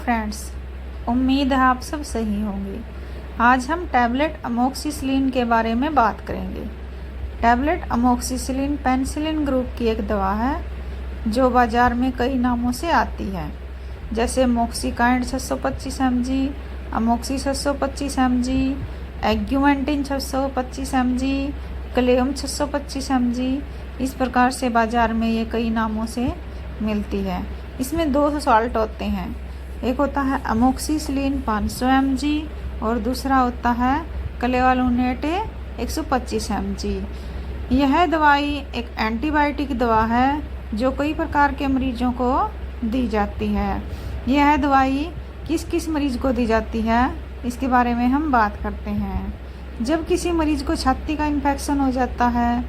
Friends, उम्मीद है आप सब सही होंगे। आज हम टैबलेट अमोक्सिसिलिन के बारे में बात करेंगे। टैबलेट अमोक्सिसिलिन पेनिसिलिन ग्रुप की एक दवा है जो बाज़ार में कई नामों से आती है, जैसे मोक्सिकाइंड 625 mg, अमोक्सी 625 mg, एग्यूमेंटिन 625 mg, claim 625 mg। इस प्रकार से बाज़ार में ये कई नामों से मिलती है। इसमें दो सॉल्ट होते हैं, एक होता है अमोक्सिसिलिन 500 mg और दूसरा होता है क्लेवालुनेट 125 mg। यह दवाई एक एंटीबायोटिक दवा है जो कई प्रकार के मरीजों को दी जाती है। यह दवाई किस किस मरीज को दी जाती है इसके बारे में हम बात करते हैं। जब किसी मरीज को छाती का इन्फेक्शन हो जाता है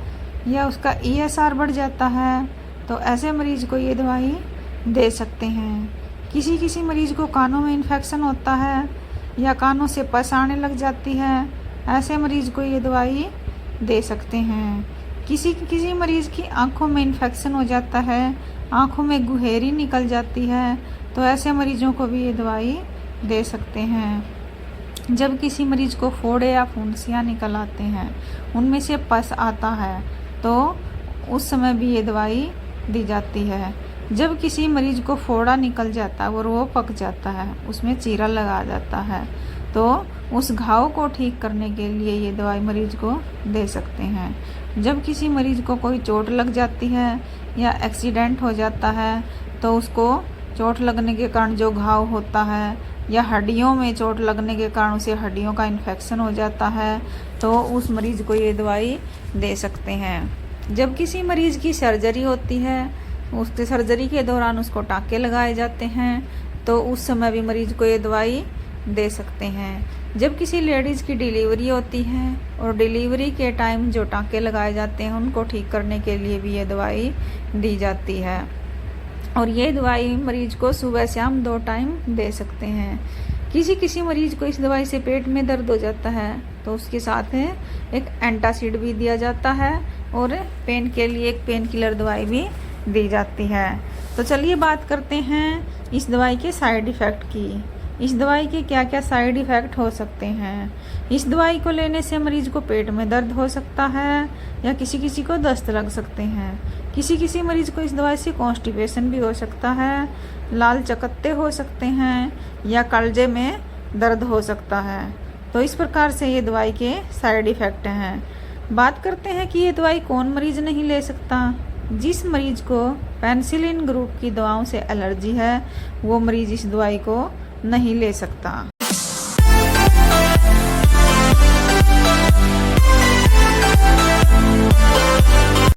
या उसका ESR बढ़ जाता है तो ऐसे मरीज को ये दवाई दे सकते हैं। किसी मरीज को कानों में इन्फेक्शन होता है या कानों से पस आने लग जाती है, ऐसे मरीज को ये दवाई दे सकते हैं। किसी मरीज की आंखों में इन्फेक्शन हो जाता है, आंखों में गुहेरी निकल जाती है, तो ऐसे मरीजों को भी ये दवाई दे सकते हैं। जब किसी मरीज को फोड़े या फुंसियाँ निकल आते हैं, उनमें से पस आता है, तो उस समय भी ये दवाई दी जाती है। जब किसी मरीज को फोड़ा निकल जाता है और वो पक जाता है, उसमें चीरा लगा जाता है, तो उस घाव को ठीक करने के लिए ये दवाई मरीज को दे सकते हैं। जब किसी मरीज को कोई चोट लग जाती है या एक्सीडेंट हो जाता है, तो उसको चोट लगने के कारण जो घाव होता है या हड्डियों में चोट लगने के कारण उसे हड्डियों का इन्फेक्शन हो जाता है, तो उस मरीज को ये दवाई दे सकते हैं। जब किसी मरीज की सर्जरी होती है, उसके सर्जरी के दौरान उसको टाँके लगाए जाते हैं, तो उस समय भी मरीज को ये दवाई दे सकते हैं। जब किसी लेडीज़ की डिलीवरी होती है और डिलीवरी के टाइम जो टाँके लगाए जाते हैं उनको ठीक करने के लिए भी ये दवाई दी जाती है। और ये दवाई मरीज को सुबह शाम 2 टाइम दे सकते हैं। किसी मरीज को इस दवाई से पेट में दर्द हो जाता है तो उसके साथ एक एंटासिड भी दिया जाता है और पेन के लिए एक पेन किलर दवाई भी दी जाती है। तो चलिए बात करते हैं इस दवाई के साइड इफ़ेक्ट की। इस दवाई के क्या क्या साइड इफ़ेक्ट हो सकते हैं। इस दवाई को लेने से मरीज को पेट में दर्द हो सकता है या किसी को दस्त लग सकते हैं। किसी मरीज को इस दवाई से कॉन्स्टिपेशन भी हो सकता है, लाल चकत्ते हो सकते हैं या कलजे में दर्द हो सकता है। तो इस प्रकार से ये दवाई के साइड इफ़ेक्ट हैं। बात करते हैं कि ये दवाई कौन मरीज नहीं ले सकता। जिस मरीज को पेनिसिलिन ग्रुप की दवाओं से एलर्जी है वो मरीज इस दवाई को नहीं ले सकता।